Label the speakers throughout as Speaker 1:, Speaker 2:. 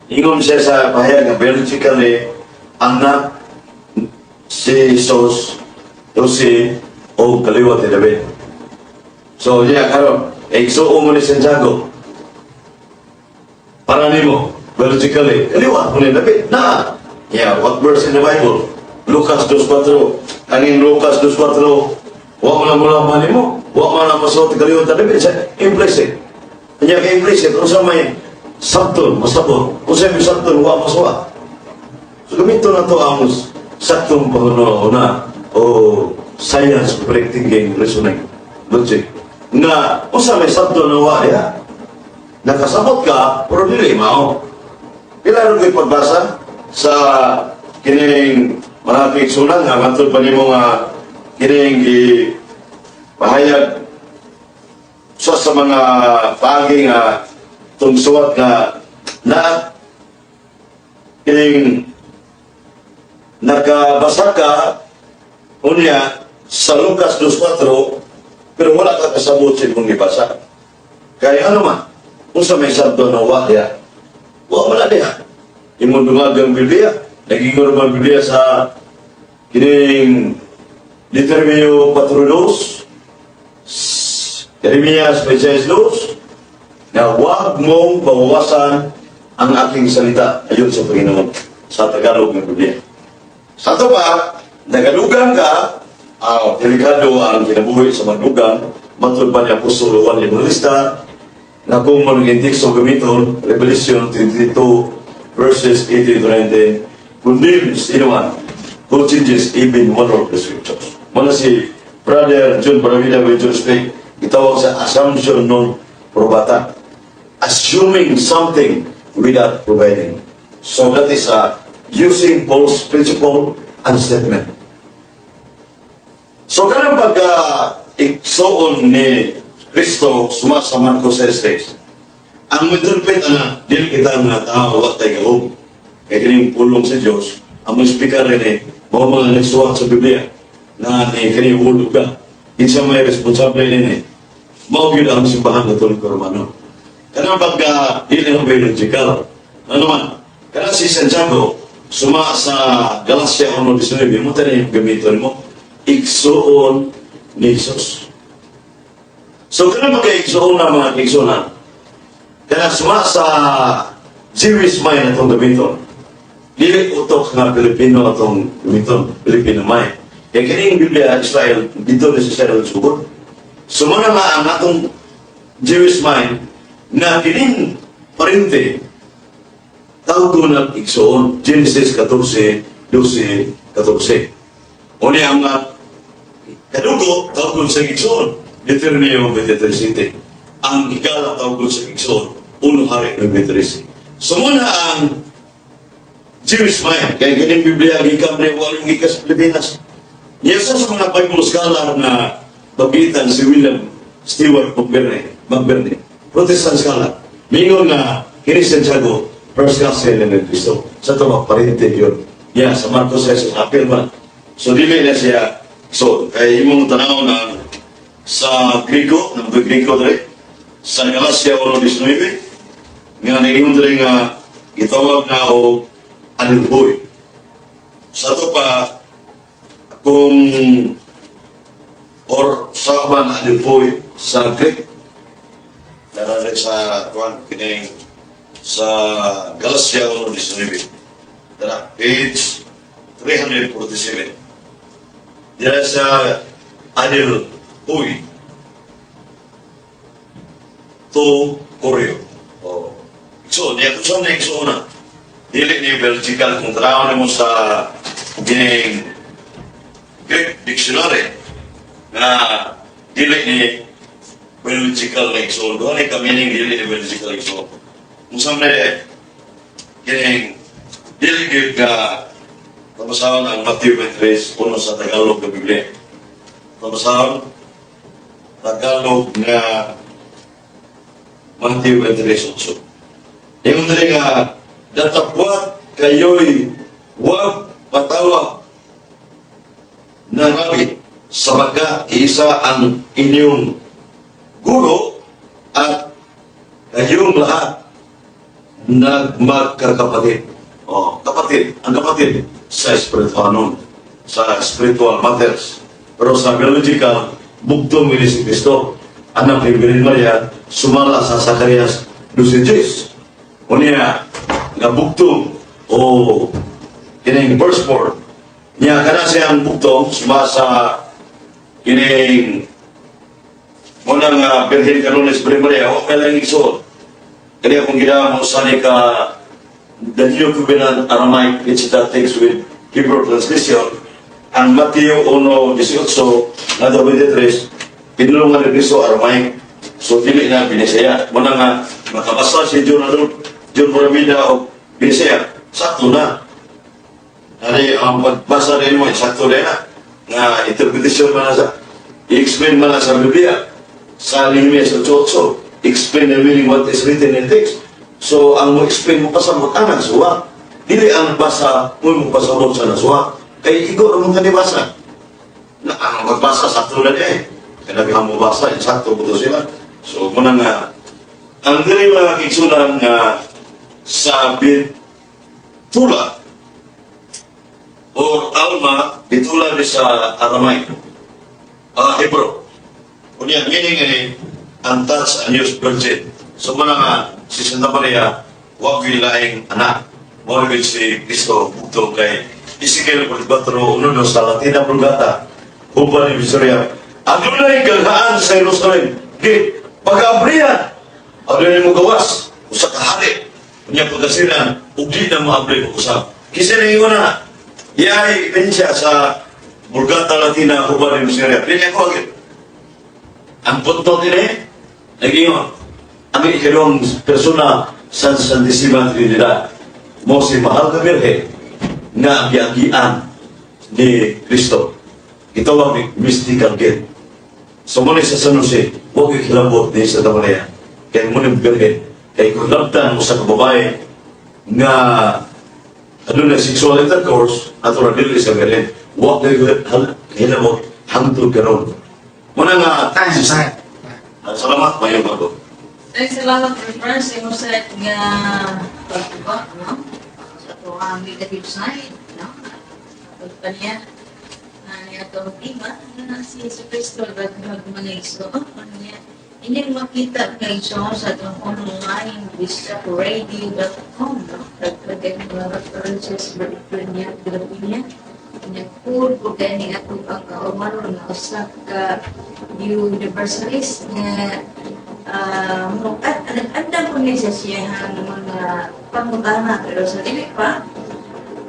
Speaker 1: ingon siya sa pahayag na biologically anak si Jesus si o kaliwat ni David. So karon igsuo mo ni Santiago para nimo biologically kaliwat mo ni David na what verse in the Bible? Lucas 2:4. Angin Lucas 2:4. Wa mo lang mula nimo, wa mo lang masuot kaliwat ni David sa implicit. Kanya implicit unsa may sabton masabot unsa may sabton wa masuot. So gamito na to ang saktong pangunahuna o science predicting reasoning logic nga usa may sabto na wa diha nakasabot ka pero dili mao pila ron ko'y pagbasa sa kining mga kaigsunan nga matod pa nimo nga kining pahayag sa mga pagi nga tungsuwat nga na kining nakabasa ka unya sa Lucas 2:4 pero wala ka kasabot sa imong gibasa. Kaya ano man, kung sa may sabdo na wala wala diha. Imong dumagang Biblia, naging ang Biblia sa kining Deuteronomio 4:2, Jeremias 26:2, na huwag mong bawasan ang aking salita ayon sa Panginoon sa Tagalog ng Biblia. Sa ito pa, nagadugang ka, delikado ang kinabuhi sa madugang, matulad pa niya Apostol Juan Evangelista, na kung mangintik sa gamiton, Revelation 22, verses 18-19, condemns anyone who changes even one of the scriptures. Muna si Brother John Paramida with John Speak, itawag sa assumption non probata. Assuming something without providing. So that is using false principle and statement. So kanang pagka-iksoon ni Kristo suma sa Marcos 6, ang interpret na dili kita nga tao wa tay gahom kay kining pulong sa Dios ang mga speaker rin mao mga nagsuwat sa Biblia na ni kining ulog ka kinsa may responsable nini mao gyud ang simbahan natulog ko Romano. Kanang pagka dili ang biological ano man kanang si Santiago suma sa Galacia 1:19 mo tani yung gamiton mo igsuon ni Jesus. So kanang magka-igsuon na mga igsuonan kanang suma sa Jewish mind atong gamiton dili utok nga Pilipino atong gamiton Pilipino mind kaya kining Biblia Israel dito ni Israel subot suma na ang atong Jewish mind na kining parente tawag ko ng igsoon, Genesis 14:12-14. Uni ang kadugo, tawag ko sa igsoon, Deuteronomio 23. Ang ikala tawag ko sa igsoon, 1 Hari 23. So muna ang Jewish mind, kaya ganyan Biblia, gikam na walang gikas Pilipinas. Yes, sa mga Bible scholar na bagitan si William Stewart McBurney, Protestant scholar, mingon na kini Santiago, first gospel ng Kristo. Sa ito, parente yun. Sa Marcos 6, apel man. So, dili na siya. So, kaya imong tanaw na sa Grigo, ng Grigo dali, sa Galacia 1:19, nga naging dali nga itawag na o anilboy. Sa ito pa, kung or sa man anilboy sa Greek, dararin sa kuwan, kining sa Galacia 1:19. Tara, page 347. Diyan sa Anil Huy to Koryo. So, niya kung saan na ikso na. Dili ni Belgical kung tarawan mo sa gining Greek Dictionary na dili ni Belgical na ikso. Doon ay kamining dili ni Belgical ikso. Musam na kining dili ka pabasahan ang Matthew 23 puno sa Tagalog na Biblia. Pabasahan Tagalog na Matthew 23:8. Yung dali nga datapwat kayo'y huwag patawa na rabi sabaga isa ang inyong guro at kayong lahat magkakapatid. Kapatid, ang kapatid sa spiritual, sa spiritual matters. Pero sa biological, bugtong ni si Kristo. Anak ni Virgin Maria, sumala sa Zacarias 12:10. Unya, nga bugtong o kining firstborn. Niya kana siyang bugtong sumala sa kining unang Virgin Canonis Virgin Maria, o kailang igsoon. Kaya kung ginawa mo sa ka the New Covenant Aramaic, which that takes with Hebrew translation, ang Mateo 1:18 na 23, pinulungan ni Cristo Aramaic. So, dili na Binisaya. Muna nga, makabasa si John Moramida o Binisaya, sakto na. Hari, ang pagbasa rin mo, sakto rin na. Nga, interpretation man na sa, i-explain man na sa Biblia. Sa Nehemiah 8:8, explain the meaning what is written in text. So, ang mo-explain mo pasabot ang nasuha. Dili ang basa mo pasabot sa nasuha. Kaya ikaw naman ka nibasa. Na ang magbasa, sakto na niya eh. Kaya nabi ang mabasa, sakto po sila. So, muna nga, ang dili mga kiksunan nga sa bitula or alma, bitula ni sa Aramaic, Hebrew. Kunya, gini ang touch and use virgin. So, muna nga, si Santa Maria, wag laing anak. Mawag si Cristo, bukto kay Ezekiel 44, uno sa Latina Vulgata, Hupa ni Visoria. Adunay gaghaan sa Jerusalem. Di, pag-abrihan. Adunay mo gawas. Usa kahari. Kunya pagkasinan, ugli na maabri mo usap. Kasi na yung na, iyay pensya sa Vulgata Latina, Hupa ni Visoria. Pinya ko agad. Ang punto din naging ang ikalawang persona sa Santissima Trinidad mo si Mahal na Birhe nga ang yagian ni Cristo. Ito ang mystical gift. So muna sa San Jose, huwag ikilabot ni Santa Maria. Kaya muna Birhe, kaya kung labtan mo sa kababae nga ano na sexual intercourse, natural dili sa galing, huwag ikilabot hangtod ka ron. Muna nga, salamat, mayroon ako.
Speaker 2: Salamat, Reverend. Sa sa nga pagtubak, no? Sa ito ang negative side, no? Pagpa niya, niya itong tema, na si Cristo, ba't magmanaiso, niya, hindi makita kayo sa itong online, bishop.radio.com, no? Pagpagay mga references, birthday niya, grabe niya. Nag-food po kayo ni Ato ang kaumaron na usap ka universalist na nag-andam po niya siya ng mga pangutana pero sa dili pa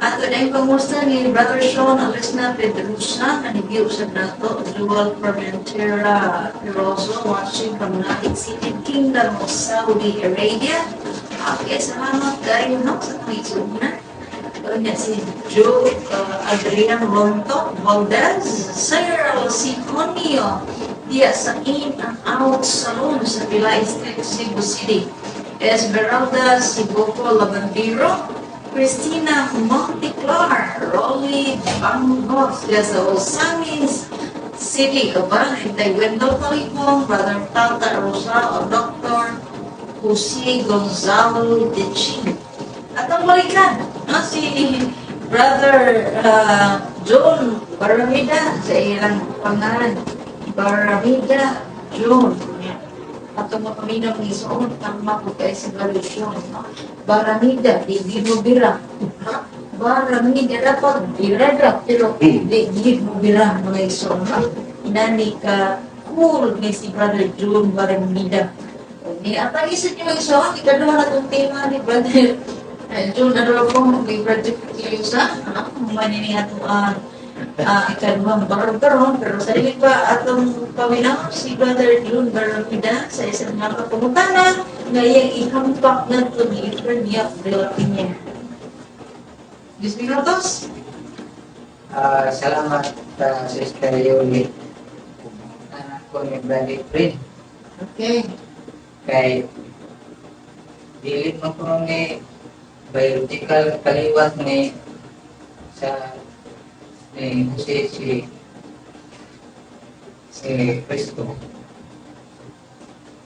Speaker 2: ato na yung pangusta ni Brother Sean Alisna Pedrosa na nag-iusap na ito Dual Fermentera Peroso watching from United City Kingdom of Saudi Arabia. Okay, salamat kayo no sa Facebook na. Kanya si Joe Adrian Ronto Valdez, Sir Siconio, dia sa In and Out Salon sa Pilay Street, Cebu City, Esmeralda Siboco Lavandero, Christina Monteclar, Rolly Bangos, dia sa Osamis City, Kaban, Intay Wendell Talipong, Brother Tata Rosa, o Dr. Jose Gonzalo de Chin. At ang balikan, no, si Brother John Baramida sa ilang pangalan. Baramida John. At ang mapaminang isoon, tama po kayo sa galusyon. No? Baramida, di mo bira. Baramida, dapat birada, pero di mo bira mga isoon. Inani ka cool ni si Brother John Baramida. Ni atang isip niyo mga isoon, ikaduha na itong tema ni Brother Jun, ano po mag-project kayo sa manini ato ikaduhang baron pero sa dili pa atong paminaw si Brother Jun Baramida sa isang mga pamutana nga iyang ihampak na ito ni Ifernia Brilapina. 10 minutos?
Speaker 3: Salamat Sister Yuli. Anak ko ni Brother Fred.
Speaker 2: Okay.
Speaker 3: Kay dilit mo po ni biological kaliwat ni sa ni si Cristo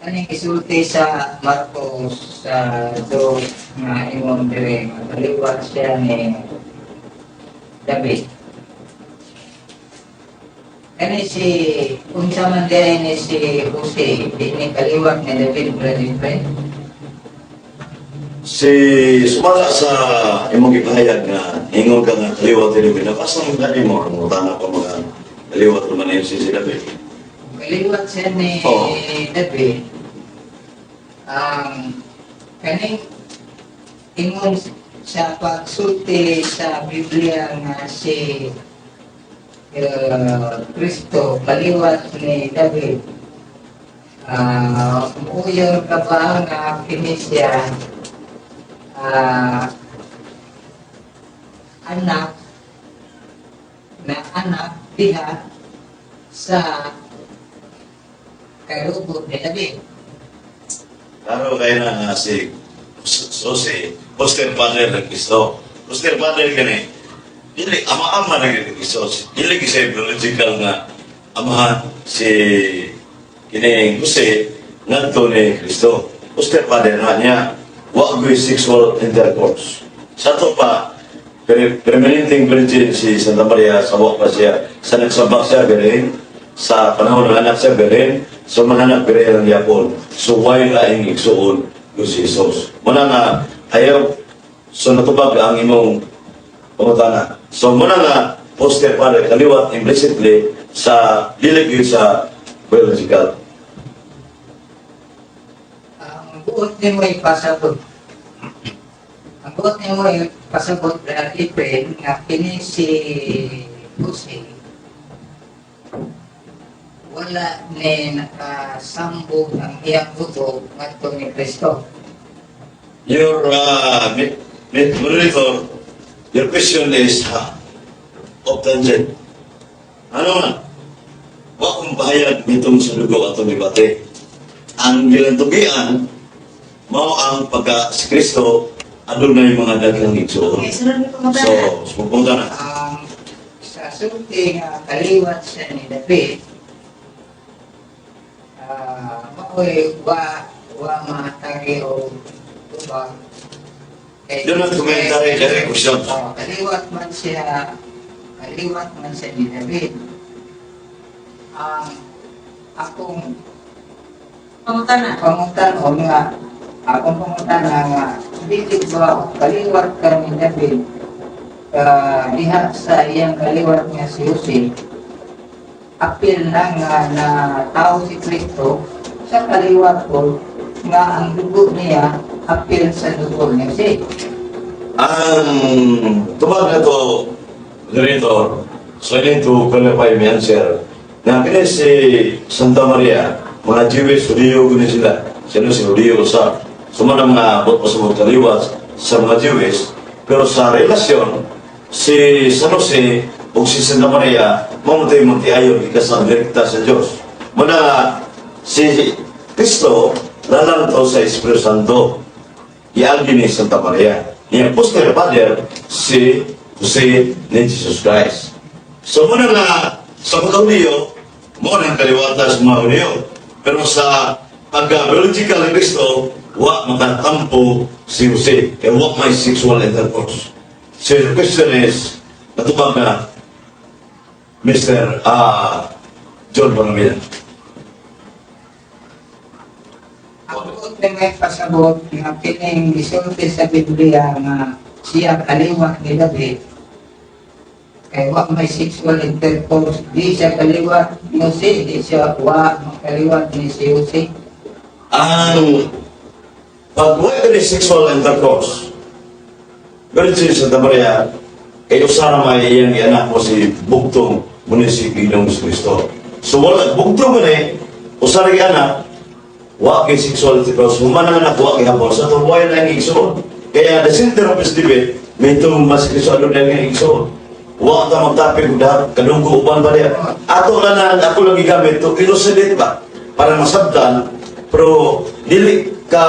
Speaker 3: Kaning isulti sa Marcos sa Diyos nga imong diri kaliwat siya ni David. Kani si unsa man diri ni si Jose di ni kaliwat ni David brother.
Speaker 1: Si sumala sa imong gipahayag nga ingon ka nga kaliwat ni David. Napasa mo gani mo ang utana pa mga kaliwat naman yun si David.
Speaker 3: Kaliwat siya ni
Speaker 1: Oo.
Speaker 3: David. Kaning ingon sa pagsulti sa Biblia nga si Kristo kaliwat ni David. Muyon ka ba nga kini siya anak diha sa kalubog ni David.
Speaker 1: Klaro kayo na si poster father ng Kristo. Poster father ka ni, dili, ama-ama ng Kristo. Dili kasi biological nga amahan si kini Jose ngadto ni Kristo. Poster father na niya, wa ko'y sexual intercourse. Sa to pa, permanenteng virgin si Santa Maria, sa wa pa siya, sa nagsabak siya, galing, sa panahon ng anak siya, galing, so mga anak bere ang yapon. So why laing igsuon yung si Jesus? Muna nga, ayaw, so natubag ang imong pangutana. So muna nga, poster para kaliwat implicitly sa lilig yun sa biological.
Speaker 3: Ang buot ni mo ipasabot. Ang buot ni mo ipasabot na ipin nga kini si Jose wala ni nakasambog ang iyang buto ngadto ni Kristo.
Speaker 1: Your moderator, your question is of tangent. Ano man? Wa kong pahayag nitong sa lugaw atong debate. Ang gilantugian, mao ang pagka si Kristo adun na yung mga daghang igsoon.
Speaker 2: Okay, sunod mo pang
Speaker 1: So, pupunta na.
Speaker 3: Sa sulti nga kaliwat siya ni David, maoy wa matagi o ba
Speaker 1: Doon ang komentary, direct question.
Speaker 3: kaliwat man siya ni David. Akong
Speaker 2: pangutana.
Speaker 3: pangutan nga dili ba kaliwat ka ni David diha sa iyang kaliwat nga si Jose apil na nga na tao si Kristo sa kaliwat ko nga ang dugo niya apil sa dugo niya si.
Speaker 1: Ang tubag na to, moderator, so I need to clarify my answer. Na kini si Santa Maria, mga Jewish, Hudiyo, guni sila. Sino si Hudiyo sa sumana mga bot sa mga kaliwat sa mga Jewish. Pero sa relasyon, si San Jose o si Santa Maria, mamuti ayon ikasang direkta sa Diyos. Muna si Kristo, lalang to sa Espiritu Santo. Ialgi ni Santa Maria. Niya poster father, si Jose ni Jesus Christ. So muna nga, sa mga Hudiyo, muna ang kaliwatan sa mga Hudiyo. Pero sa pagka-biological ni Kristo, wa makatampo si Jose. Kaya wa may sexual intercourse. So the question is, natubag na, Mr. John Bonamina.
Speaker 3: Ang buot na may pasabot nga kining gisulti sa Biblia nga siya kaliwat ni David kay wa may sexual intercourse di siya kaliwat ni Jose, di siya wa kaliwat ni si Jose.
Speaker 1: Ang pag-wala ni sexual intercourse, Virgin Santa Maria, kayo sana may iyang anak mo si Bugtong munisipyo ng Kristo. So wala, Bugtong mo na usara yung anak, wa kay sexual intercourse, humanang anak, wa kay hapon, sa tuwayan lang yung igsoon. Kaya the center of this debate, may itong mas Kristo ano lang yung igsoon. Wa ka magtapig dahil kadunggo upan ba niya. Ato lang na ako lagi gamit to elucidate ba para masabdan, pero dili ka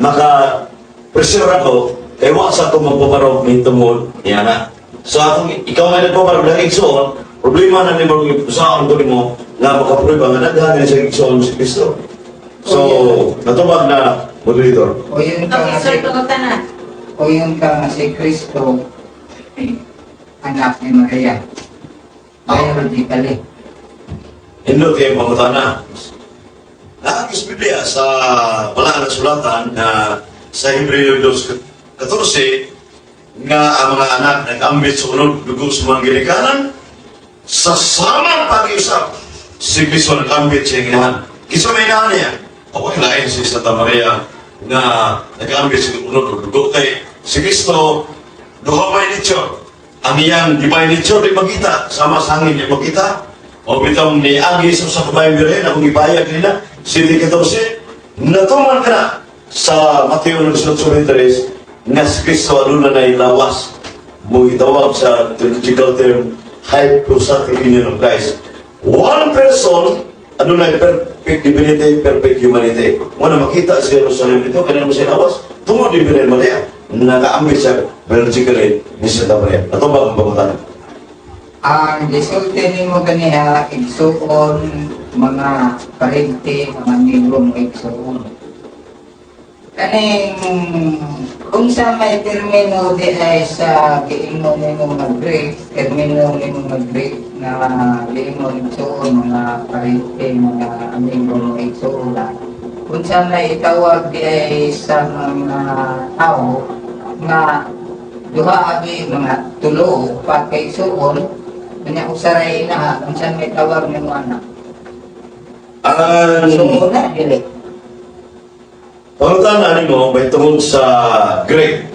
Speaker 1: maka-pressure ako kaya wa sa itong magpaparog may tungod niya na. So atong ikaw nga nagpaparog ng igsoon, problema na ni mo usahan ko ni mo na makapruiba nga naghahan sa igsoon si Kristo. So, natubag na moderator.
Speaker 3: O yun ka
Speaker 2: Okay,
Speaker 3: nga
Speaker 2: sir,
Speaker 3: si,
Speaker 2: pangutan na.
Speaker 3: o yun ka nga si Kristo, anak ni Maria. Biologically.
Speaker 1: Hindot kayo pangutana. Nakakis Biblia sa wala na sulatan na sa Hebreo 2:14 nga ang mga anak nag-ambit sa unod dugo sa mga ginikanan sa samang pag-iusap si Kristo nag-ambit sa inginahan. Kisa may inahan niya. Okay, lain si Santa Maria na nag-ambit sa unod dugo kay si Kristo duha may nature. Ang iyang divine nature di magkita. Sama sa hangin di magkita. O bitang ni Agi sa kabayang birin, akong ipahayag nila, City 14, natuman ka na sa Mateo ng 8:23 na si Kristo aluna na ilawas. Mo itawag sa theological term, hypostatic union of Christ. One person, ano na perfect divinity, perfect humanity. Muna makita sa Jerusalem ito, kanina mo siya lawas, tungod din Birhen Maria, nakaambit siya biologically ni Santa Maria. Natubag ang pagkutanan.
Speaker 3: Ang resulte ni mo ganiha, igsuon, mga parente, mga nilong igsuon. Kaning, kung sa may termino di ay sa giingon ni mo mag-break, termino ni mo mag-break na giingon igsuon, mga parente, mga nilong igsuon. Kung sa may itawag di ay sa mga tao, nga duha abi mga tulo, pagkaigsuon, kanya usaray na kung saan may tawag ng mga anak. So, na, dili.
Speaker 1: Pangutanan mo, may tungkol sa Greek,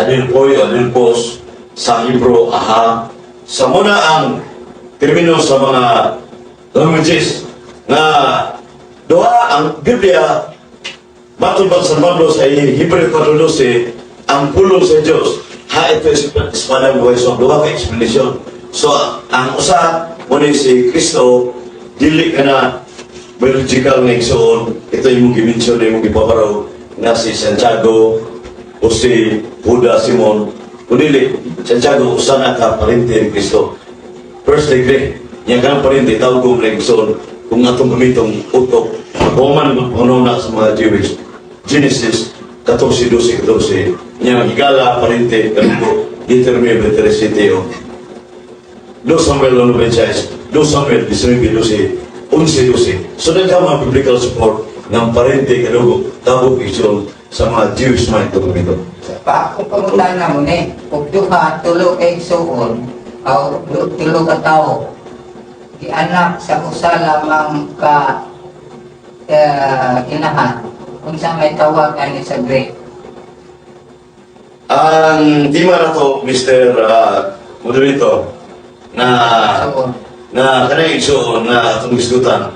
Speaker 1: adilpoy, adilpos, sa Hebrew, aha. Sa muna ang termino sa mga languages na doha ang Biblia, matubag sa Pablos ay Hebrew 4:12, ang pulong sa Diyos. Ha, ito yung Espanol voice of doha ka explanation. So, ang usa mo ni si Kristo, dili ka na biological na igsoon. Ito yung gimension na yung ipaparaw na si Santiago o si Judas Simon. Kung dili, Santiago, usa na ka parente ni Kristo. First degree, niya ka ng parente, tawag kong na igsoon. Kung atong gamitong utok, human na sa mga Jewish. Genesis 14:12, niya higala parente, kanubo, determine vetericity o 2 Samuel 9:6, 2 Samuel 19:12, 11:12. So nagkama ang biblical support ng parente kanugo tabog isyon sa mga Jewish mind ito kumito.
Speaker 3: Pa, kung pamunta na mo ni, kung duha, tulo kay igsuon, o tulo ka tao, di anak sa usa lamang ka inahan, kung saan may tawagan ni sa Greek.
Speaker 1: Ang tema na to, Mr. Moderator,
Speaker 3: So,
Speaker 1: na kanang igsoon na itong isgutan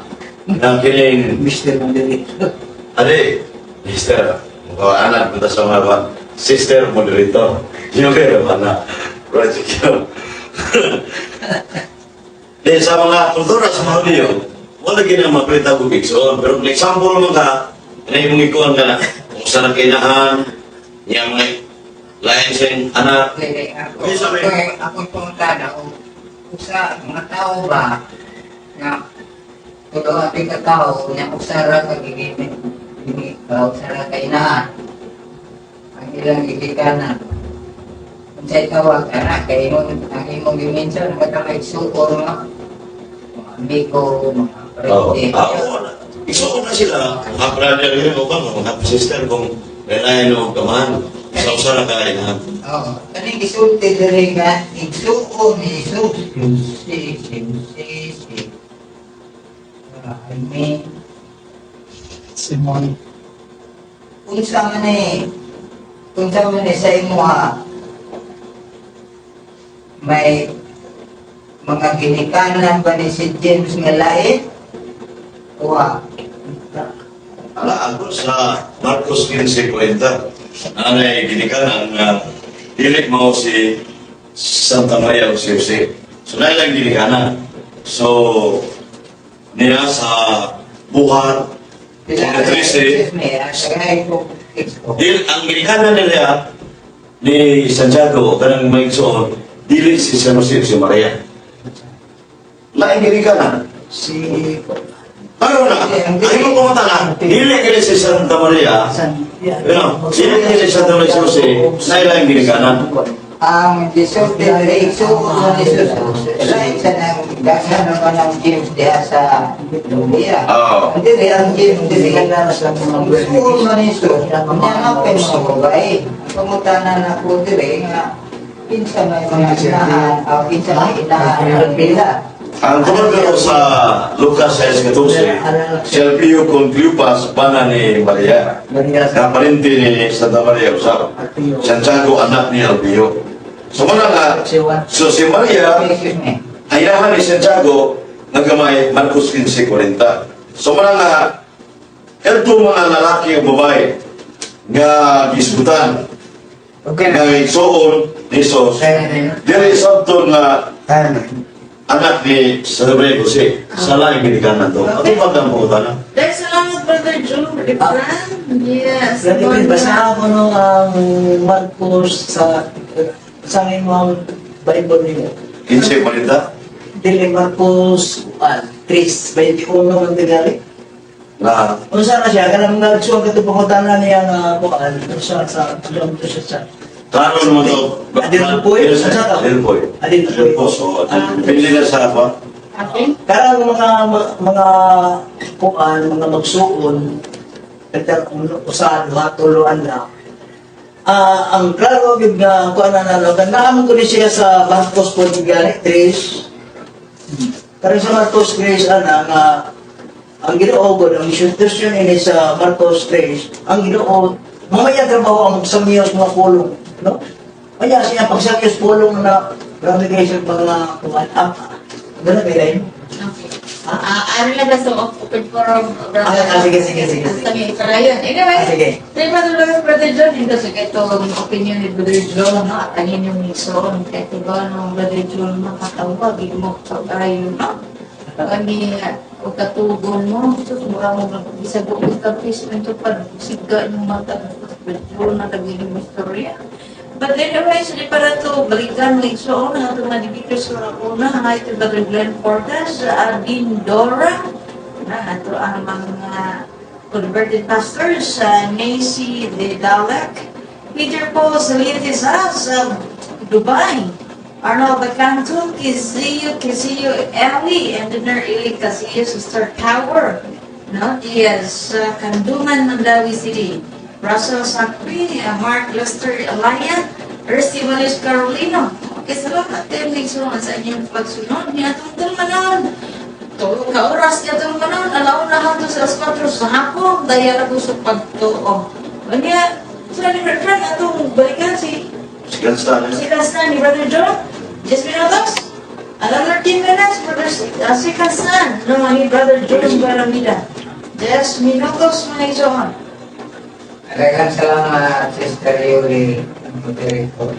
Speaker 1: na kining
Speaker 3: Mr. Moderator.
Speaker 1: ade, Mr. Anak, punta sa mga ba, Sister Moderator. Yung kaya ba na project yun. Then sa mga kultura sa mga niyo, wala ginang maprita kong igsoon. Pero kung example mo ka, na yung ikuan ka na, kung saan ang kainahan, yung mga lain siyang anak,
Speaker 3: Okay, ako,
Speaker 1: Okay, sabi.
Speaker 3: akong pumunta na, kung sa mga tao ba, na tulo ating katao, na usara ka gigimit, usara ka inahan, ang ilang gigikanan. Kung sa'y tawag, anak, kay ang imong dimension, magkamay sukor nga, mga amigo, mga parente.
Speaker 1: igsoon na sila, mga brother yun o ba, mga sister, kung relayan o kamahan, sa usara ka kainahan.
Speaker 3: Oo. Kaning gisulti diri nga igsuon ni Jesus. Si. I mean,
Speaker 4: Simon.
Speaker 3: unsa man ni sa imuha may mga ginikanan ba ni si James nga lain? Wa.
Speaker 1: Ala, ako sa Marcos 15:40, nanay ginikanan ang dili mo si Santa Maria o si Jose. So, nailang ginikanan. So, niya sa buhat,
Speaker 3: Sila
Speaker 1: 13,
Speaker 3: sagay ko.
Speaker 1: ang ginikanan nila ni Santiago, kanang may igsoon, dili si San Jose o si Maria. Laing ginikanan.
Speaker 3: Si
Speaker 1: Ano na? Ay mo pumunta na. Dili kini si Santa Maria. Dili kini si Santa Maria Jose. Na ilang ginikanan.
Speaker 3: Ang Jesus de Reyso, Jesus, lain sa nang gasa naman ang James diha sa Lumbia.
Speaker 1: Oo.
Speaker 3: Hindi rin ang James de Reyso. Ang school man Jesus, nanapin mga babae. Pamutanan na po dire nga, pinsa may mga inahan, o pinsa may inahan ang pila.
Speaker 1: Ang kumagano sa Lucas 6:14, Silvio con Cleopas, pana ni Maria. Kaparinti ni Santa Maria usap. Santiago, anak ni Albio. So muna nga, so si Maria, ayahan ni Santiago, nagkamay Marcos 15:40. So muna nga, ito mga lalaki o babae, nga gisbutan, nga igsoon ni Jesus, diri sabto nga anak ni Sabre Jose, sa laing ginikanan to. Ano ba ang pumunta na?
Speaker 2: Dahil salamat, Brother Joe. Yes.
Speaker 4: Ganun, basa ako nung Marcos sa mga Bible niyo.
Speaker 1: 15:40
Speaker 4: Dili Marcos 3, 21 naman tigali.
Speaker 1: na
Speaker 4: Kung saan na siya, kanang nagsuwag ito pangutanan niya nga kuan, sa tulong to siya sa.
Speaker 1: tanong mo to.
Speaker 4: Adil po yun, sa saka.
Speaker 1: Adil po yun.
Speaker 4: Adil po yun.
Speaker 1: So, pili na sa apa?
Speaker 2: Okay.
Speaker 4: Karang mga kuan, mga magsuon, usahan, matuluan na. Ang klaro gid nga kuan na naaman ko ni siya sa Marcos po tigali 3. Pero sa Marcos 3 nga ang Ginoo god ang institusyon ini sa Marcos 3, ang Ginoo mamaya trabaho ang samiyos mga pulong, no? Kaya siya pagsakos pulong na grabe kayo sa mga kuan Gano'n ba yun?
Speaker 2: Okay. Ano lang ba sa open forum?
Speaker 4: Sige.
Speaker 2: Kami iparayon. Anyway,
Speaker 4: Sige.
Speaker 2: Say, Brother John, hindi sa itong opinion ni Brother John, no? At ang inyong ison, kahit iba ng Brother John, makatawag, mo pag-ayon, no? Kami, o katugon mo, ito, mura mo lang isagot yung kapisment ito, pag-siga yung mata, Brother John, na naging istorya. But anyway, so di para to balikan mo igsoon ang atong madibito sa una nga ito Brother Glenn Portas, Dean Dora, na ato ang mga converted pastors, Nancy De Dalek, Peter Paul Salientes sa Dubai, Arnold Bacanton, Kizio Eli, Engineer Eli Casillo, Sister Tower, no? Diaz, Kanduman, Mandawi City, Russell Sacri, Mark Lester Alaya, Ersti Valis Carolino. Okay, salamat din nagsunod sa inyong pagsunod. Niya itong talmanon. Kauras niya itong talmanon. Alaw na hanggang sa 4 sa hapon. Daya na po sa pagtuo. Kanya, sila ni Brother Frank, itong balikan si
Speaker 1: Sigastan.
Speaker 2: Kastan ni Brother John. Just minutos. Another 10 minutes, Brother si Kastan. No, ni Brother John Baramida. Just minutos, mga isohan.
Speaker 3: Maraming salamat, Sister Yuri, ang moderator.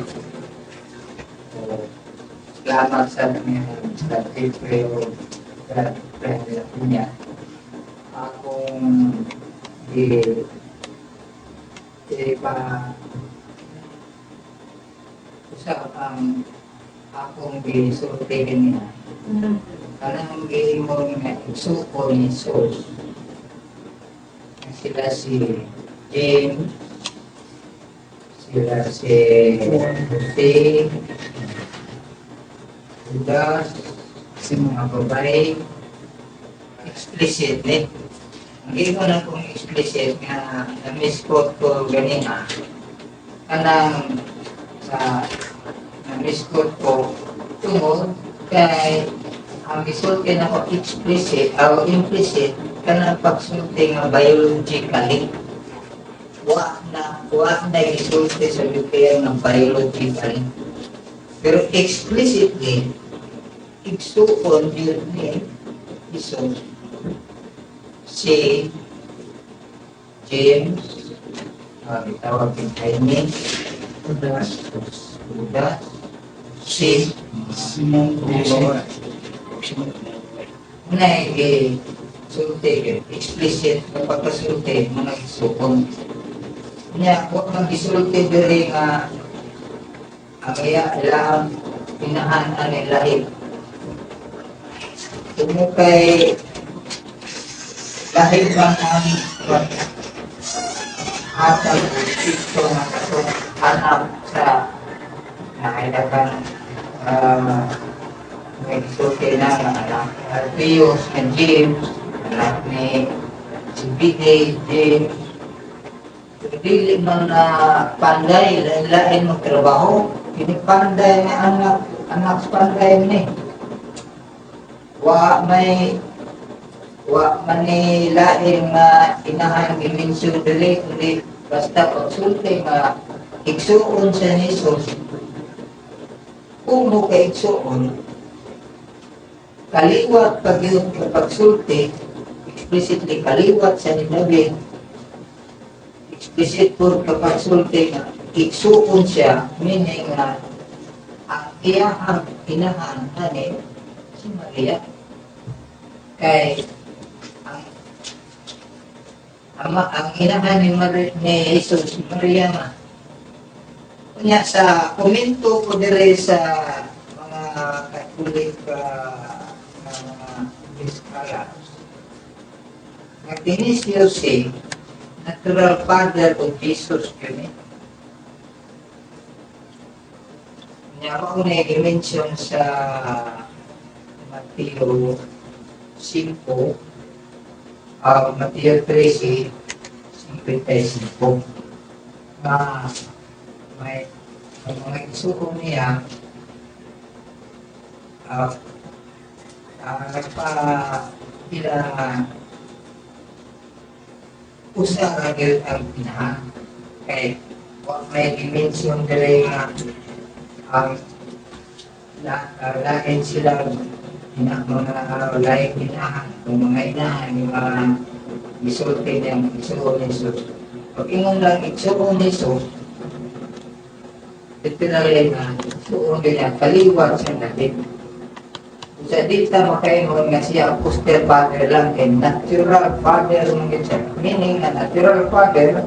Speaker 3: Salamat sa Tito niya. Akong usap ang akong gisultihin niya. Kanang gilimong suko ni Sos. Sila si Jim, sila si Jose, Judas, si mga babae, explicit eh. Hindi ko na kung explicit nga na-misquote ko ganina. Kanang sa na-misquote ko tungod kay ang isulti na ko explicit o implicit kanang pagsulti nga biologically. Wa na isulti sa lupayan ng biological. Pero explicitly, igsuon yun ni iso si James, itawag yung Jaime, Judas, si Simon, na sulti, explicit, pagkasulti, mga igsuon. Nya, huwag mag-isulti diri nga kaya ilang pinahanan ni lahib. Kung kay dahil bang ang hatag o Kristo na katong anak sa nakailagang may sulti na anak Alpios na James, anak ni si B.A. James. Dili man na panday, lain mo trabaho. Ini panday na anak sa panday ni. Wa man ni lain nga inahan giminsyon dili, kundi basta pagsulti nga igsuon sa Jesus. Kung mo ka igsuon, kaliwat pag-iot ka pagsulti, explicitly kaliwat sa ninabi, explicit po kapag sulti nga igsuon siya, meaning nga ang iyahang inahan ani si Maria kay ang inahan ni Jesus si Maria nga kunya sa komento ko dire sa mga Catholic mga scholars nga tinisyo si natural father of Jesus yun eh. Kanya ako na i-mention sa Mateo 5, Mateo 13, 55 na may mga isuko niya nagpa-pila usa ra gyud ang pinahan kay wa may dimension diri nga ang lain sila mga lain inahan o mga inahan yung mga isulti niyang isuon ni Jesus. Pag ingon lang isuon ni Jesus, literally nga isuon niya kaliwat siya natin. Sa dita makaingon nga siya foster father lang kay natural father mga siya. Meaning na natural father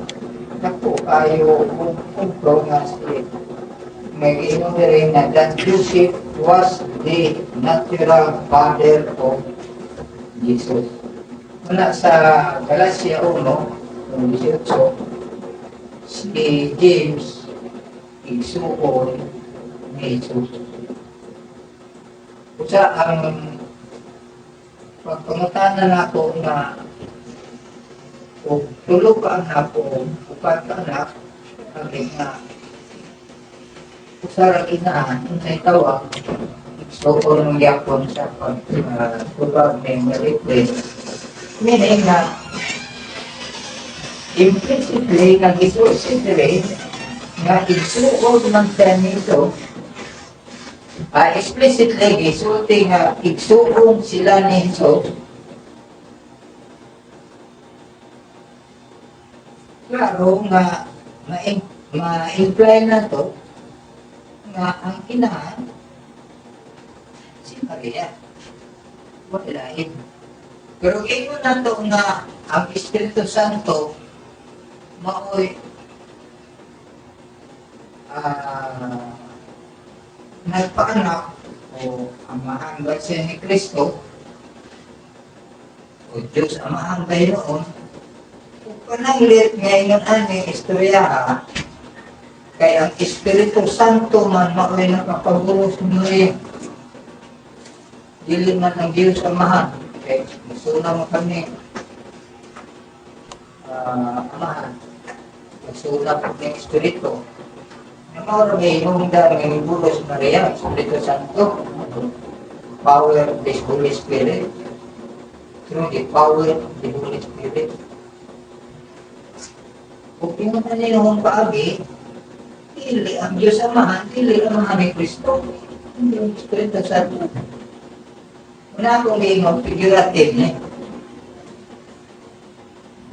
Speaker 3: naku kayo kung nga si may ingon rin na that Joseph was the natural father of Jesus. Mula sa Galatia 1:18 si James igsuon ni Jesus. Usa ang pagpangutanan nako na o tulog ka anak o upat ka anak sabi nga usa ra inaan unsay tawag so kung gyapon sa pag may replay meaning na implicitly nga gisuositire nga igsuon man sa nito explicitly gisulti nga igsuon sila ni Jesus. Klaro nga ma-imply na to nga ang inahan si Maria wala lain. Pero ingon na to nga ang Espiritu Santo maoy nagpaanak o amahan ba siya ni Kristo o Diyos amahan ba noon kung pananglit ngayon ani istorya kaya ang Espiritu Santo man maoy nakapagulos ni dili man ang Diyos amahan kaya masuna mo kami amahan masuna po ng Espiritu Namoro may hinungda ng Bulos Maria, Espiritu Santo, power of the Holy Spirit, through the power of the Holy Spirit. Kung pinunta nila mong paagi, dili ang Diyos Amahan, dili ang Amahan ni Kristo, hindi ang Espiritu Santo. Una akong may figurative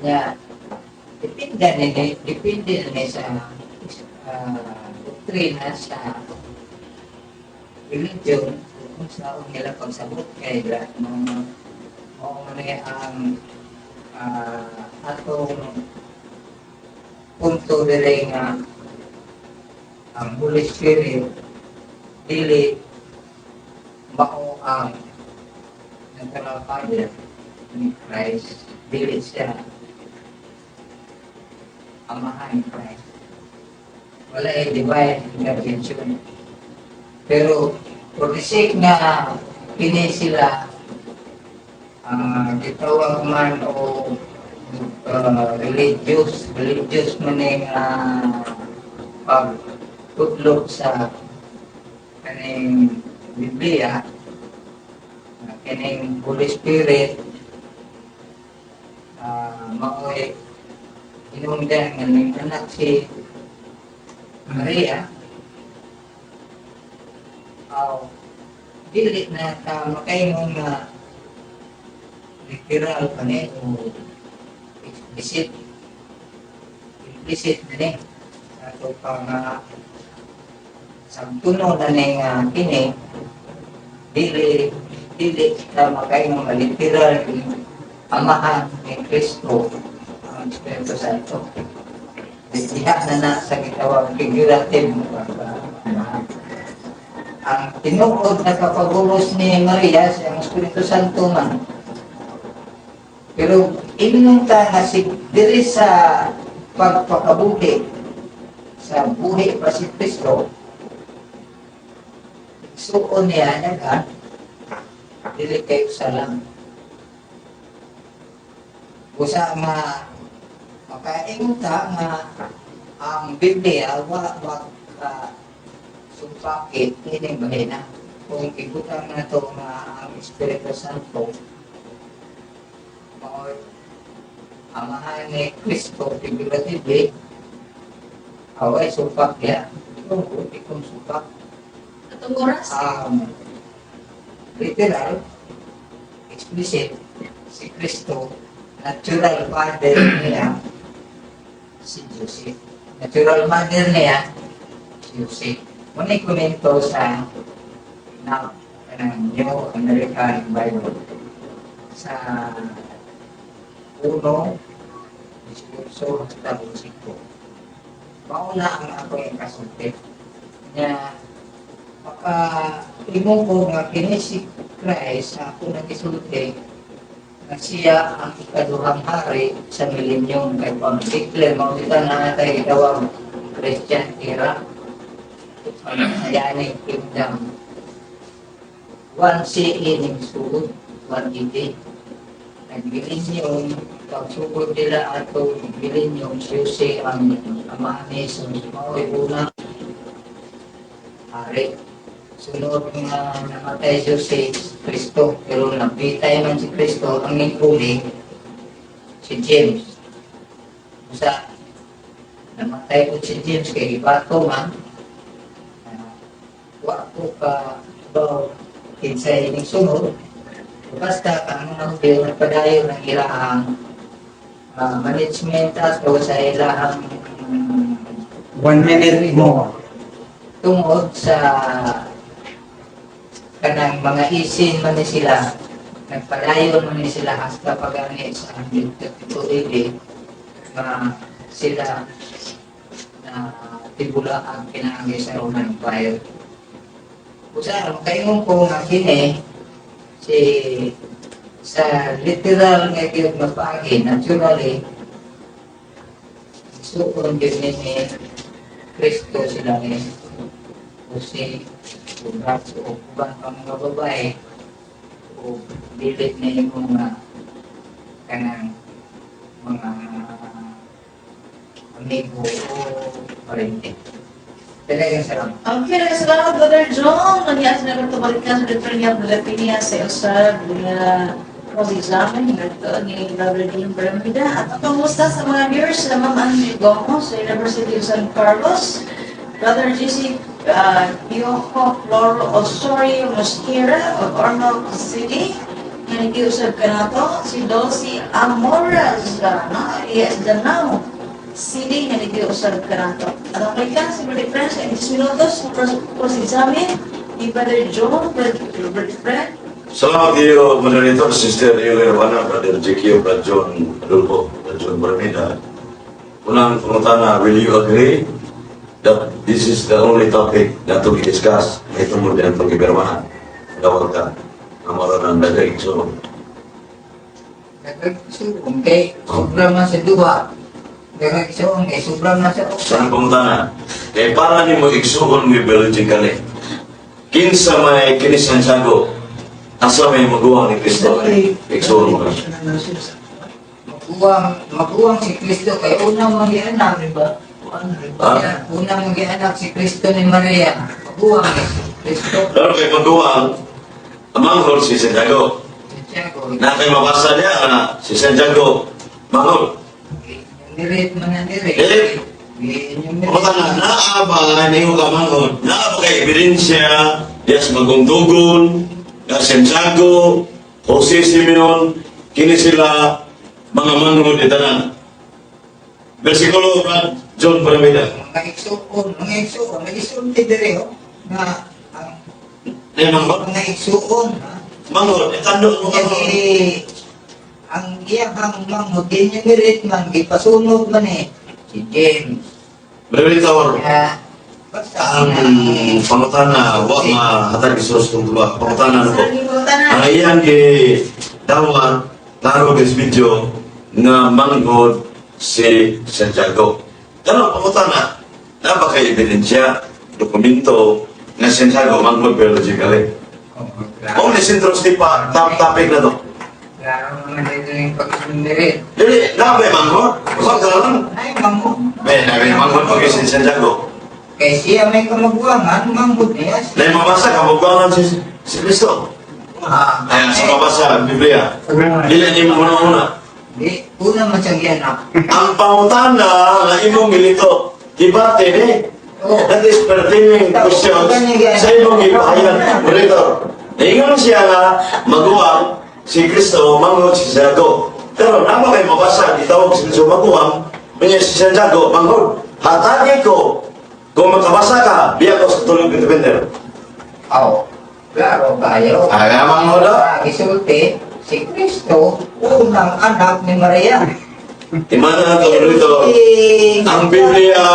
Speaker 3: niya. Depende na sa doktrina sa religion kung saan nila pagsabot kay lahat ng ang atong punto dili nga ang Holy Spirit dili mao ang natural father ni Christ, dili siya amahan ni Christ. Wala yung divine intervention. Pero, for the sake na kini sila gitawag man o religious man yung pagtutlog sa kaning Biblia, kaning Holy Spirit, maoy inungdan nga ning anak si Maria, dili na ta makaingon nga literal pa ni o explicit na ni ato pa nga sagtuno na ni nga kini dili ta makaingon nga literal amahan ni Kristo ang Espiritu Santo. Diha na sa gitawag figurative ang tinuod na kapagulos ni Maria sa Espiritu Santo man. Pero inong ta nga si diri sa pagpakabuhi sa buhi pa si Kristo, suon niya nga dili kayo salam. Usa nga makaingon ta nga ang Biblia wa sumpakit kining bahina. Kung ibutang na to nga ang Espiritu Santo mao'y amahan ni Kristo figuratively away sumpak ya. Kung sumpak
Speaker 2: Atong oras.
Speaker 3: Literal explicit si Kristo natural father niya si Joseph. Natural mother niya si Joseph. Muna'y komento sa New American Bible sa 1:18 hasta 5. Mauna ang ako yung kasulti niya baka imo ko nga kini si Christ sa ako nagisulti na siya ang ikaduhang hari sa milenyum kay pang-declare maulitan na natin itawag Christian era Ayaning kingdom 1 CE ning sugod 180 nag-milenyum pagsugod nila ato milenyum susi ang amahan ni Jesus mao'y unang hari sunod nga namatay si Kristo pero napitay man si Kristo ang huli si James usa namatay po si James kay ibato man wa ko ka daw kinsay ning sunod basta ang nangbil nagpadayon ng ilahang management as o sa ilahang
Speaker 4: 1 minute more.
Speaker 3: Tungod sa kanang mga isin man ni sila nagpadayon man ni sila hasta pagani sa 32 na sila na tibula ang pinangi sa Roman Empire. Usa kayo ko nga kini si sa literal nga gyud mapagi naturally suon gyud ni Kristo sila ni o si ubat o uban pang mga babae o dilit na yung mga kanang mga amigo o parente. Talagang salamat.
Speaker 2: Okay, salamat Brother John. Nangyas na rin balikan sa Liturnia Pilipina sa Elsar na mag-examine ni Brother Dean Bermuda. At kamusta sa mga viewers sa Ma'am Angie Gomo sa University of San Carlos, Brother JC Piojo Floro Osorio Mosquera of Arnold City, na nag-iusap ka na to, si Dulcie Amoras na yes, Danao City na nag-iusap ka na to. At ang kailan si Brother Friends sa 10 minutos cross-examine ni Brother John, Brother Fred.
Speaker 1: Salamat kayo, moderator, Sister Eulirwana, Brother Jekio, Brother John Adolfo, Brother John Bermuda. Unang pangutana, will you agree that this is the only topic that to be discussed? Ito mo din ang pag-ibirmahan. Gawag ka, amaran ng dagay. So,
Speaker 3: Nagkakisuon kay sobrang na sa duwa. Nagkakisuon kay sobrang na sa
Speaker 1: Sa
Speaker 3: usa.
Speaker 1: pangutana, kaya para ni mo igsuon mo biologically. Kinsa may kinisansago, asa may magawa ni Kristo, igsuon mo.
Speaker 3: Maguwang si Kristo kay unang magianak, di ba?
Speaker 1: Ah?
Speaker 3: Unang magianak si Kristo ni Maria. Maguwang ni Kristo.
Speaker 1: Lalo kay magawa, amanghol si Santiago.
Speaker 3: Santiago.
Speaker 1: Na kay mabasa niya na si Santiago, manghol.
Speaker 3: Nirit man na nirit.
Speaker 1: Dilit. Pangutana, naaba ni mo ka manghol. Naaba kay ebidensya, yes magungdugon, na Santiago, Jose Simeon, kini sila mga manghol itanan. Versikulo Brad John Paramida.
Speaker 3: Mga igsuon, ti dire, oh. Nga, ang
Speaker 1: Ay manghol?
Speaker 3: mga igsuon, ha?
Speaker 1: Manghol, itando mo ka.
Speaker 3: Kasi, ang iyang manghod, din yung nirit man, ipasunod man eh, si James.
Speaker 1: Brevitor,
Speaker 3: Kaya, basta,
Speaker 1: ang pangutana, wa mahatag isos kung tuba. Pangutana na po. Ang iyang dawan, laro this video, nga manghod si Santiago. Tanong, pangutana, na ba kay ebidensya, dokumento, na Santiago manghod biologically? Kung nisintros di pa, topic na to.
Speaker 3: klaro naman dito yung pagsundirit.
Speaker 1: Dili, na ba manghod? Kusang ka lang.
Speaker 3: Ay, manghod.
Speaker 1: May manghod pag si Santiago.
Speaker 3: Kaya siya may kamagwangan, manghod niya.
Speaker 1: Na yung mabasa, kamugbangan si Kristo. Ayan, sa mabasa, ang Biblia. Dili niyo mo muna.
Speaker 3: Di, una man siyang yanak.
Speaker 1: Ang pangutana na imong milito, debate ni.
Speaker 3: Oh.
Speaker 1: That is pertaining questions sa imong ipahayan. Monitor. Naingon siya nga maguwang si Kristo, manghod si Santiago. Pero naman kayo mabasa, itawag si Kristo maguwang, kanya si Santiago, manghod. Hatagi ko, kung magkabasa ka, biya ko sa tulong independent.
Speaker 3: Oh, klaro kayo.
Speaker 1: Kaya manghod ah.
Speaker 3: Isulti, si Kristo, unang anak ni Maria.
Speaker 1: Imana nga ito rito. Ang Biblia,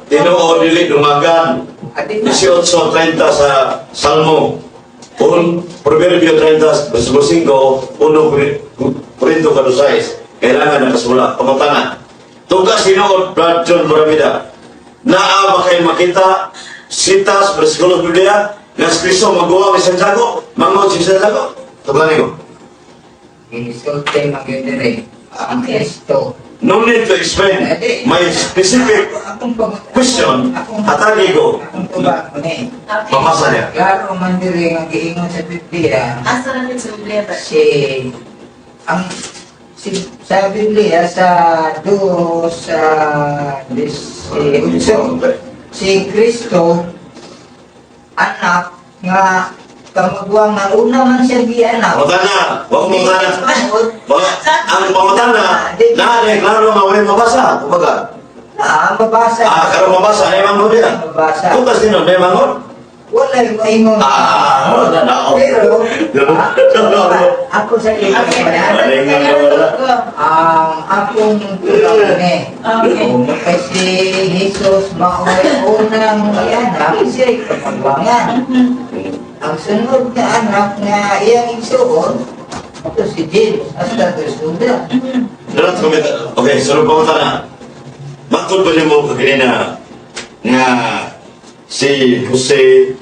Speaker 1: tinuod dili dumagan. 18:30 sa Salmo. Proverbio 30, versículo 5, 1 Corinto 6. Kailangan nakasulat. Pangutana. Tugas sinuod, Brad John Paramida. Naa ba kayo makita sitas, versículo Biblia, na si Kristo magawa ni Santiago, manghod si Santiago? Tuganin ko.
Speaker 3: Isulti magyudere, ang Kristo.
Speaker 1: No need to explain. My specific
Speaker 3: Akong pag-
Speaker 1: question,
Speaker 3: akong-
Speaker 1: hatagi ko.
Speaker 3: Akong tubag ko ni.
Speaker 1: Mamasa niya.
Speaker 3: Klaro man diri nga giingon sa Biblia,
Speaker 2: Asa na sa Biblia ba?
Speaker 3: sa Biblia sa 2:18 si Kristo anak nga kamagwang na una man siya gianak.
Speaker 1: Pangutana, huwag pangutana. Ang pangutana, klaro nga way mabasa. Kumbaga,
Speaker 3: Mabasa.
Speaker 1: karo mabasa, na yung manghod yan.
Speaker 3: Mabasa.
Speaker 1: Tugas din nun, na yung manghod.
Speaker 3: Wala yung maingon.
Speaker 1: Wala na ako.
Speaker 3: Pero, ako sa iyo. Ang akong tulang ni.
Speaker 2: Okay.
Speaker 3: Kasi Jesus maoy unang anak, siya'y kapagwangan. Ang sunod na anak nga iyang igsuon, ito si James, hasta ito suda.
Speaker 1: Darat kami. Okay, sunod pangutana. Matod ba niyo mo kaginina nga si Jose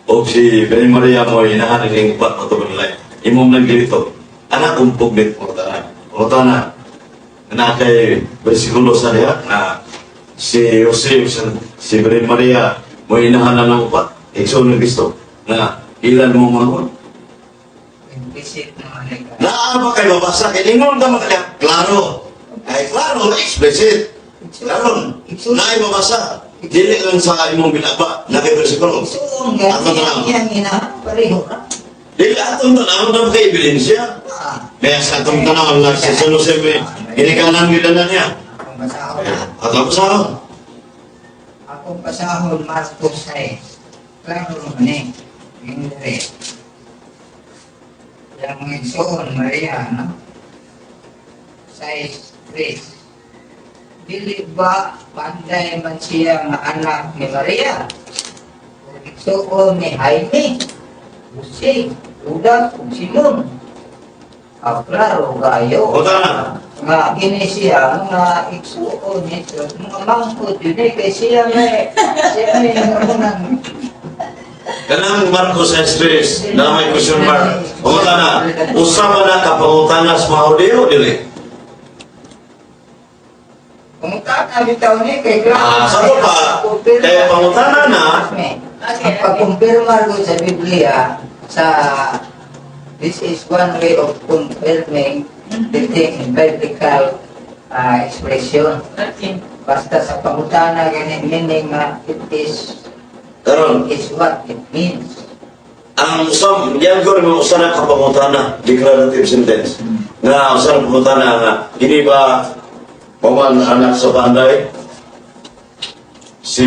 Speaker 1: o si Virgen Maria mo inahanan ng upat na ito nila. Imong naglilito. Anak kong puglit pangutana. Pangutana. Na kay versikulo sa niya na si Jose o si Virgen Maria mo inahanan ng upat. Ikso ng Kristo. Na ilan mo manghod.
Speaker 3: Implicit naman ikaw.
Speaker 1: Naaba kayo mabasa. Kaya ingon naman kaya klaro. Ay klaro, explicit. Klaro. Naay mabasa. Dili lang sa imong binaba. Nakay versikulo.
Speaker 3: Igsuon nga,
Speaker 1: Ato na.
Speaker 3: iyang ina, pareho na.
Speaker 1: Dili atong tanaw na kay ebidensya. Kaya sa atong tanaw lang si San Jose may inikanan gidanan niya.
Speaker 3: Akong pasahon na.
Speaker 1: At ang pasahon.
Speaker 3: Akong pasahon, Marcos 6. Klaro naman eh. Hindi. Yang igsuon, Maria, no? 6:3. Dili ba panday man siya nga anak ni Maria? Igsuon ni Jaime, Jose, Judas, ug Simon. Klaro kayo.
Speaker 1: Pangutana.
Speaker 3: Nga gini siya, nga igsuon nito, mga mangkot yun kay siya may unang
Speaker 1: Kanang Marcos Estres na may question mark. Pangutana, usama na kapangutana sa mga audio, dili?
Speaker 3: pangutana bitaw ni kay klaro.
Speaker 1: Saan pa? Kaya pangutana na,
Speaker 3: Ang pagkumpirma ko sa Biblia, sa this is one way of confirming the thing in biblical expression.
Speaker 2: Okay.
Speaker 3: Basta sa pangutana ganyan meaning nga it
Speaker 1: karon
Speaker 3: is what it means.
Speaker 1: ang usam, yan ko rin usa na kapangutana, declarative sentence. Nga usa na pangutana nga, hindi ba paman anak sa Panday? Si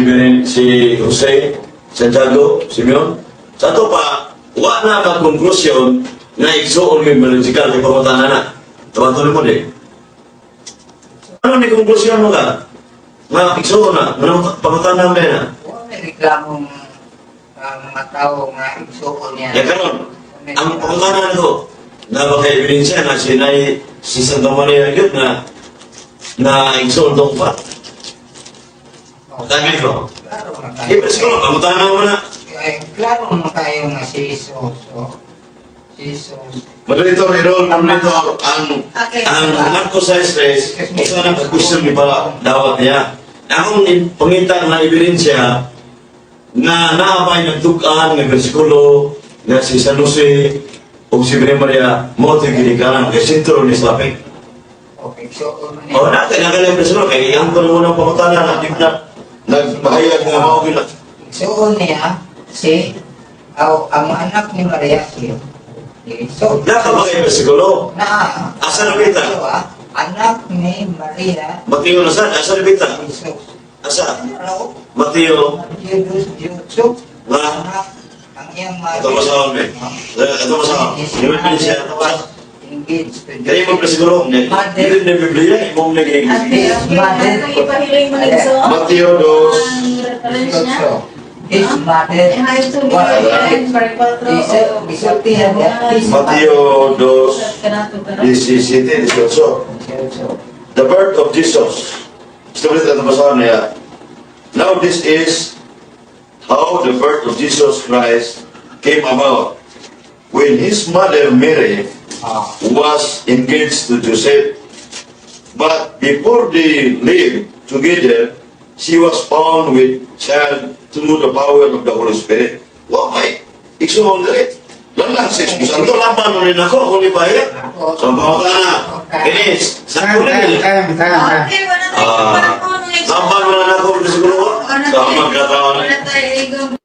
Speaker 1: Jose, Santiago, Simeon? Sa ito pa, wa na mag-conclusion na igsuon yung biological kay pangutana na. Tumatulog mo din. Ano ni conclusion mo ka? Nga igsuon na, pangutana mo na.
Speaker 3: Kung may reklamong mga tao nga igsuon niya.
Speaker 1: Ya karon, ang pangutana nito, napaka-ebidensya na si Santa Maria yun na igsuon tong pa. Tama ko.
Speaker 3: Klaro na
Speaker 1: Ibig siguro, pangutana mo na.
Speaker 3: Klaro na kayo nga si Jesus. Jesus.
Speaker 1: Moderator, i-roll mo nito ang Marcos Estres, isa na ka-question ni pala dawat niya. Akong pangita na ebidensya na naabay nagtukaan ng versikulo na si San Jose o si Maria Maria mo ito ginikanan kay sentro ni Slapik.
Speaker 3: Okay, so
Speaker 1: O natin, nagalang versikulo kay iyang ko muna pangutana na di na nagpahayag nga mga bilang.
Speaker 3: igsuon niya si ang anak ni Maria siya. So,
Speaker 1: Nakabagay versikulo.
Speaker 3: na
Speaker 1: Asa na kita?
Speaker 3: anak ni Maria
Speaker 1: Mateo na saan? Asa na bita?
Speaker 3: Jesus.
Speaker 1: Asa?
Speaker 3: Ano?
Speaker 1: Mateo.
Speaker 3: Yusuf.
Speaker 1: Nga?
Speaker 3: Anak ang iyang
Speaker 1: Ito masahon eh. Ito masahon. Yung ebidensya, ito masahon.
Speaker 3: Engaged to
Speaker 1: Kaya mo siguro, hindi na Biblia, imong naging
Speaker 2: Ate, ang ipahiling mo nito.
Speaker 1: Mateo 2,
Speaker 2: Ang reference niya.
Speaker 3: His mother. Gisultihan niya.
Speaker 1: Mateo 2, 17, 18. The birth of Jesus. Gusto mo ito masahon niya. Now this is how the birth of Jesus Christ came about. When his mother Mary was engaged to Joseph, but before they lived together, she was found with child through the power of the Holy Spirit. Wow, may iksuhon dali. Lang sa Espiritu Santo, laban mo rin ako, kung ibayad. So, mga ka na. Finish. Sa kulit.
Speaker 2: Okay, wala tayo.
Speaker 1: Laban mo na ako, siguro. Sa magkataon.
Speaker 2: Wala tayo.